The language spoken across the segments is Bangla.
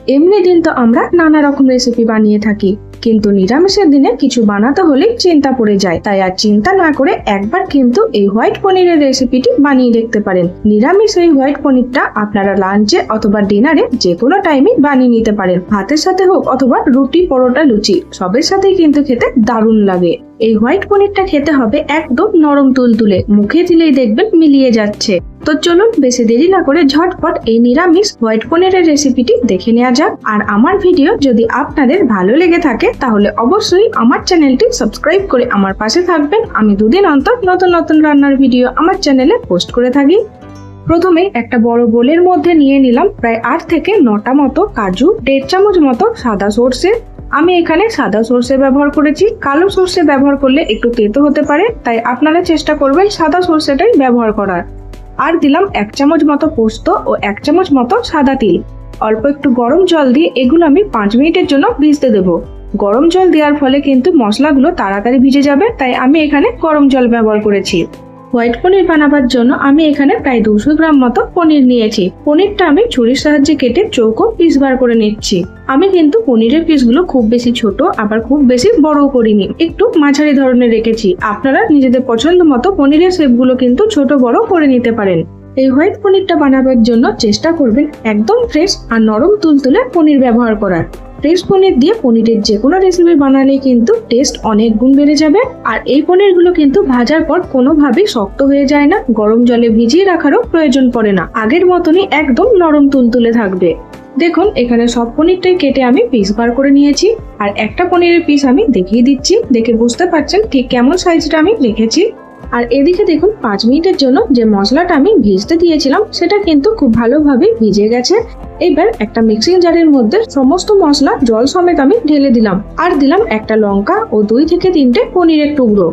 এমনি দিন তো আমরা নানা রকম রেসিপি বানিয়ে থাকি, কিন্তু নিরামিষের দিনে কিছু বানাতে হলে চিন্তা পড়ে যায়। তাই আর চিন্তা না করে একবার কিন্তু এই হোয়াইট পনিরের রেসিপিটি বানিয়ে দেখতে পারেন। নিরামিষ এই হোয়াইট পনিরটা আপনারা লাঞ্চে অথবা ডিনারে যে কোনো টাইমে বানিয়ে নিতে পারেন। ভাতের সাথে হোক অথবা রুটি, পরোটা, লুচি সবের সাথেই কিন্তু খেতে দারুণ লাগে। এই হোয়াইট পনিরটা খেতে হবে একদম নরম তুলতুলে, মুখে দিলেই দেখবেন মিলিয়ে যাচ্ছে। তো চলুন বেশি দেরি না করে ঝটপট এই নিরামিষ হোয়াইট পনিরের রেসিপিটি দেখে নেওয়া যাক। আর আমার ভিডিও যদি আপনাদের ভালো লেগে থাকে তাহলে অবশ্যই আমার চ্যানেলটি সাবস্ক্রাইব করে আমার পাশে থাকবেন। আমি দুদিন অন্তর নতুন নতুন রান্নার ভিডিও আমার চ্যানেলে পোস্ট করে থাকি। প্রথমে একটা বড় বোলের মধ্যে নিয়ে নিলাম প্রায় 8 থেকে 9টা মতো কাজু, 1.5 চামচ মতো সাদা সর্ষে। আমি এখানে সাদা সর্ষে ব্যবহার করেছি, কালো সর্ষে ব্যবহার করলে একটু তেতো হতে পারে, তাই আপনারা চেষ্টা করবেন সাদা সর্ষেটাই ব্যবহার করার। আর দিলাম 1 চামচ মতো পোস্ত ও 1 চামচ মতো সাদা তিল। অল্প একটু গরম জল দিয়ে এগুলো আমি 5 মিনিটের জন্য ভিজতে দেব। গরম জল দেওয়ার ফলে কিন্তু মশলাগুলো তাড়াতাড়ি ভিজে যাবে, তাই আমি এখানে গরম জল ব্যবহার করেছি। হোয়াইট পনির বানাবার জন্য আমি এখানে প্রায় 200 গ্রাম মতো পনির নিয়েছি। পনিরটা আমি ছুরির সাহায্যে কেটে চৌকো পিস বার করে নিচ্ছি। আমি কিন্তু পনিরের পিসগুলো খুব বেশি ছোট আবার খুব বেশি বড় করিনি, একটু মাঝারি ধরনের রেখেছি। আপনারা নিজেদের পছন্দ মতো পনিরের শেপগুলো কিন্তু ছোট বড় করে নিতে পারেন। এই হোয়াইট পনিরটা বানাবার জন্য চেষ্টা করবেন একদম ফ্রেশ আর নরম তুলতুলে পনির ব্যবহার করার। ফ্রেশ পনির দিয়ে পনিরের যে কোনো রেসিপি বানালে কিন্তু টেস্ট অনেক গুণ বেড়ে যাবে। আর এই পনিরগুলো কিন্তু ভাজার পর কোনোভাবেই শক্ত হয়ে যায় না, গরম জলে ভিজিয়ে রাখারও প্রয়োজন পড়ে না, আগের মতনই একদম নরম তুলতুলে থাকবে। দেখুন এখানে সব পনিরটাই কেটে আমি পিস বার করে নিয়েছি। আর একটা পনিরের পিস আমি দেখিয়ে দিচ্ছি, দেখে বুঝতে পারছেন ঠিক কেমন সাইজটা আমি রেখেছি। আর এদিকে দেখুন 5 মিনিটের জন্য যে মশলাটা আমি ভিজতে দিয়েছিলাম সেটা কিন্তু খুব ভালোভাবে ভিজে গেছে। এবার একটা মিক্সিং জারের মধ্যে সমস্ত মশলা জল সমেত আমি ঢেলে দিলাম। আর দিলাম একটা লঙ্কা ও 2 থেকে 3টে পনিরের টুকরো।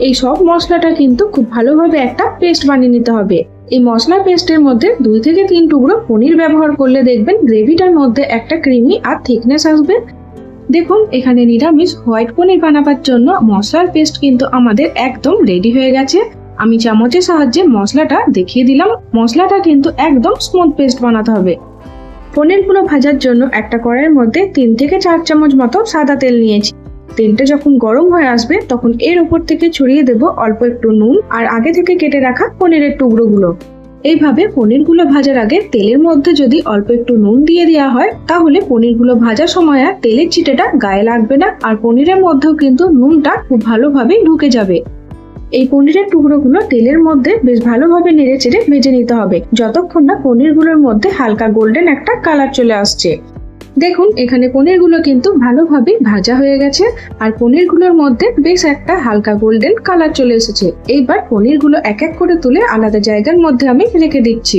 এই সব মশলাটা কিন্তু খুব ভালোভাবে একটা পেস্ট বানিয়ে নিতে হবে। এই মশলা পেস্টের মধ্যে 2 থেকে 3 টুকরো পনির ব্যবহার করলে দেখবেন গ্রেভিটার মধ্যে একটা ক্রিমি আর থিকনেস আসবে। দেখুন এখানে নিরামিষ হোয়াইট পনির বানাবার জন্য মশলার পেস্ট কিন্তু আমাদের একদম রেডি হয়ে গেছে। আমি চামচের সাহায্যে মশলাটা দেখিয়ে দিলাম। মশলাটা কিন্তু একদম স্মুথ পেস্ট বানাতে হবে। পনিরগুলো ভাজার জন্য একটা কড়াইয়ের মধ্যে 3 থেকে 4 চামচ মতো সাদা তেল নিয়েছি। তেলটা যখন গরম হয়ে আসবে তখন এর উপর থেকে ছড়িয়ে দেব অল্প একটু নুন আর আগে থেকে কেটে রাখা পনিরের টুকরোগুলো। এইভাবে পনিরগুলো ভাজার আগে তেলের মধ্যে যদি অল্প একটু নুন দিয়ে দেওয়া হয় তাহলে পনিরগুলো ভাজার সময় আর তেলের ছিটেটা গায়ে লাগবে না, আর পনিরের মধ্যেও কিন্তু নুনটা খুব ভালোভাবে ঢুকে যাবে। এই পনিরের টুকরোগুলো তেলের মধ্যে বেশ ভালোভাবে নেড়ে চেড়ে ভেজে নিতে হবে যতক্ষণ না পনিরগুলোর মধ্যে হালকা গোল্ডেন একটা কালার চলে আসছে। দেখুন এখানে পনিরগুলো কিন্তু ভালোভাবে ভাজা হয়ে গেছে আর পনিরগুলোর মধ্যে বেশ একটা হালকা গোল্ডেন কালার চলে এসেছে। এইবার পনিরগুলো এক এক করে তুলে আলাদা জায়গার মধ্যে আমি রেখে দিচ্ছি।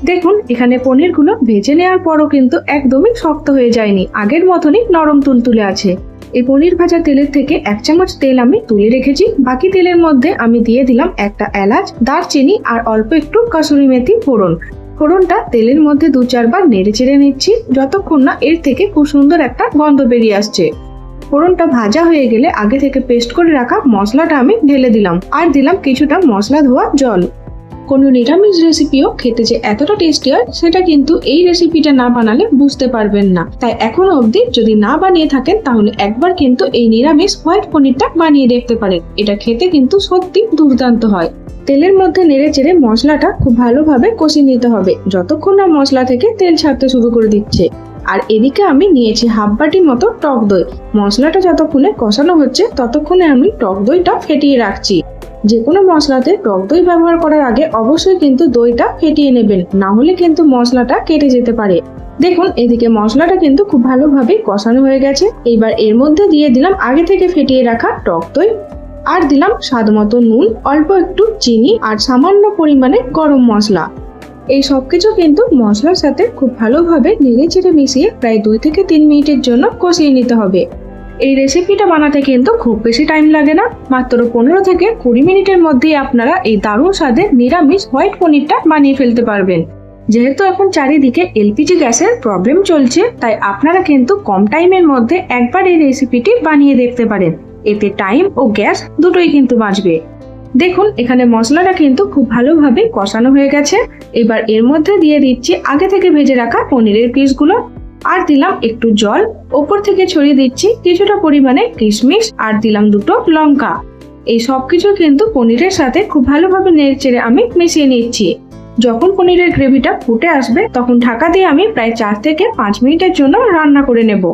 দেখুন এখানে পনিরগুলো ভেজে নেওয়ার পরও কিন্তু একদমই শক্ত হয়ে যায়নি, আগের মতনই নরম তুলতুলে আছে। এই পনির ভাজা তেলের থেকে 1 চামচ তেল আমি তুলে রেখেছি। বাকি তেলের মধ্যে আমি দিয়ে দিলাম একটা এলাচ, দারচিনি আর অল্প একটু কসুরি মেথি ফোড়ন। ফোড়নটা তেলের মধ্যে 2-4 বার নেড়ে চেড়ে নিচ্ছি যতক্ষণ না এর থেকে খুব সুন্দর একটা গন্ধ বেরিয়ে আসছে। ফোড়নটা ভাজা হয়ে গেলে আগে থেকে পেস্ট করে রাখা মশলাটা আমি ঢেলে দিলাম আর দিলাম কিছুটা মশলা ধোয়া জল। কোনো নিরামিষ রেসিপিও খেতে যে এতটা টেস্টি হয় সেটা কিন্তু এই রেসিপিটা না বানালে বুঝতে পারবেন না। তাই এখনো অবধি যদি না বানিয়ে থাকেন তাহলে একবার কিন্তু এই নিরামিষ হোয়াইট পনিরটা বানিয়ে দেখতে পারেন। এটা খেতে কিন্তু সত্যি দুর্দান্ত হয়। তেলের মধ্যে নেড়ে চেড়ে মশলাটা খুব ভালোভাবে কষিয়ে নিতে হবে যতক্ষণ না মশলা থেকে তেল ছাড়তে শুরু করে দিচ্ছে। আর এদিকে আমি নিয়েছি হাফ বাটি মতো টক দই। মশলাটা যতক্ষণে কষানো হচ্ছে ততক্ষণে আমি টক দইটা ফেটিয়ে রাখছি। যে কোনো মশলাতে টক দই ব্যবহার করার আগে অবশ্যই কিন্তু দইটা ফেটিয়ে নেবেন, না হলে কিন্তু মশলাটা কেটে যেতে পারে। দেখুন এদিকে মশলাটা কিন্তু খুব ভালোভাবে কষানো হয়ে গেছে। এবার এর মধ্যে দিয়ে দিলাম আগে থেকে ফেটিয়ে রাখা টক দই আর দিলাম স্বাদ মতো নুন, অল্প একটু চিনি আর সামান্য পরিমাণে গরম মশলা। এই সবকিছু কিন্তু মশলার সাথে খুব ভালোভাবে নেড়ে চেড়ে মিশিয়ে প্রায় 2 থেকে 3 মিনিটের জন্য কষিয়ে নিতে হবে। এই রেসিপিটা বানাতে কিন্তু খুব বেশি টাইম লাগে না, মাত্র 15 থেকে 20 মিনিটের মধ্যেই আপনারা এই দারুণ স্বাদের নিরামিষ হোয়াইট পনিরটা বানিয়ে ফেলতে পারবেন। যেহেতু এখন চারিদিকে এলপিজি গ্যাসের প্রবলেম চলছে তাই আপনারা কিন্তু কম টাইমের মধ্যে একবার এই রেসিপিটি বানিয়ে দেখতে পারেন। এতে টাইম ও গ্যাস দুটোই কিন্তু বাঁচবে। দেখুন এখানে মশলাটা কিন্তু খুব ভালোভাবে কষানো হয়ে গেছে। এবার এর মধ্যে দিয়ে দিচ্ছি আগে থেকে ভেজে রাখা পনিরের পিসগুলো। আর দিলাম একটু জল। ওপর থেকে ছড়িয়ে দিচ্ছি কিছুটা পরিমাণে কিশমিশ আর দিলাম দুটো লঙ্কা। এই সবকিছু কিন্তু পনিরের সাথে খুব ভালোভাবে নেড়েচেড়ে আমি মিশিয়ে নিচ্ছি। যখন পনিরের গ্রেভিটা ফুটে আসবে তখন ঢাকা দিয়ে আমি প্রায় 4 থেকে 5 মিনিটের জন্য রান্না করে নেব।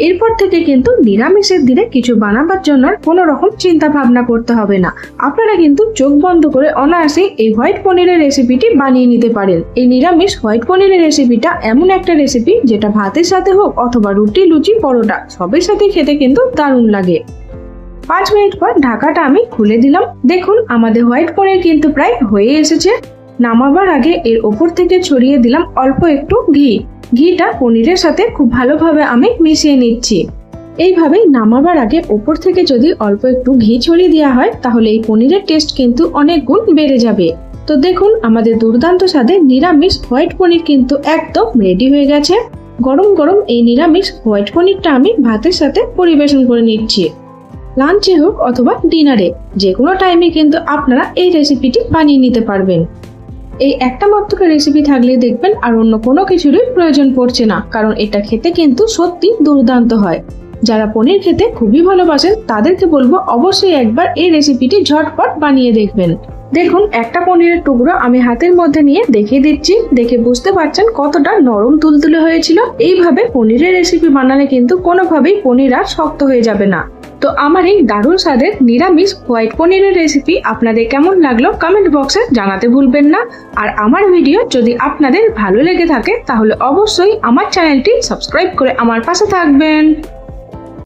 এরপর থেকে কিন্তু নিরামিষের দিনে কিছু বানাবার জন্য কোনো রকম চিন্তা ভাবনা করতে হবে না। আপনারা কিন্তু চোখ বন্ধ করে অনায়াসে এই হোয়াইট পনিরের রেসিপিটি বানিয়ে নিতে পারেন। এই নিরামিষ হোয়াইট পনিরের রেসিপিটা এমন একটা রেসিপি যেটা ভাতের সাথে হোক অথবা রুটি, লুচি, পরোটা সবের সাথে খেতে কিন্তু দারুণ লাগে। 5 মিনিট পর ঢাকাটা আমি খুলে দিলাম। দেখুন আমাদের হোয়াইট পনির কিন্তু প্রায় হয়ে এসেছে। নামাবার আগে এর ওপর থেকে ছড়িয়ে দিলাম অল্প একটু ঘি। ঘিটা পনিরের সাথে খুব ভালোভাবে আমি মিশিয়ে নিচ্ছি। এইভাবে নামাবার আগে ওপর থেকে যদি অল্প একটু ঘি ছড়িয়ে দেওয়া হয় তাহলে এই পনিরের টেস্ট কিন্তু অনেক গুণ বেড়ে যাবে। তো দেখুন আমাদের দুর্দান্ত স্বাদের নিরামিষ হোয়াইট পনির কিন্তু একদম রেডি হয়ে গেছে। গরম গরম এই নিরামিষ হোয়াইট পনিরটা আমি ভাতের সাথে পরিবেশন করে নিচ্ছি। লাঞ্চে হোক অথবা ডিনারে যে কোনো টাইমে কিন্তু আপনারা এই রেসিপিটি বানিয়ে নিতে পারবেন। এই একটা মাত্র রেসিপি থাকলে দেখবেন আর অন্য কোনো কিছুরই প্রয়োজন পড়ছে না, কারণ এটা খেতে কিন্তু সত্যি দুর্দান্ত হয়। যারা পনির খেতে খুবই ভালোবাসেন তাদেরকে বলবো অবশ্যই একবার এই রেসিপিটি ঝটপট বানিয়ে দেখবেন। দেখুন একটা পনিরের টুকরো আমি হাতের মধ্যে নিয়ে দেখিয়ে দিচ্ছি। দেখে বুঝতে পারছেন কতটা নরম তুলতুলে হয়েছিল। এইভাবে পনিরের রেসিপি বানালে কিন্তু কোনোভাবেই পনির আর শক্ত হয়ে যাবে না। তো আমার এই দারুণ স্বাদের নিরামিষ হোয়াইট পনিরের রেসিপি আপনাদের কেমন লাগলো কমেন্ট বক্সে জানাতে ভুলবেন না। আর আমার ভিডিও যদি আপনাদের ভালো লেগে থাকে তাহলে অবশ্যই আমার চ্যানেলটি সাবস্ক্রাইব করে আমার পাশে থাকবেন।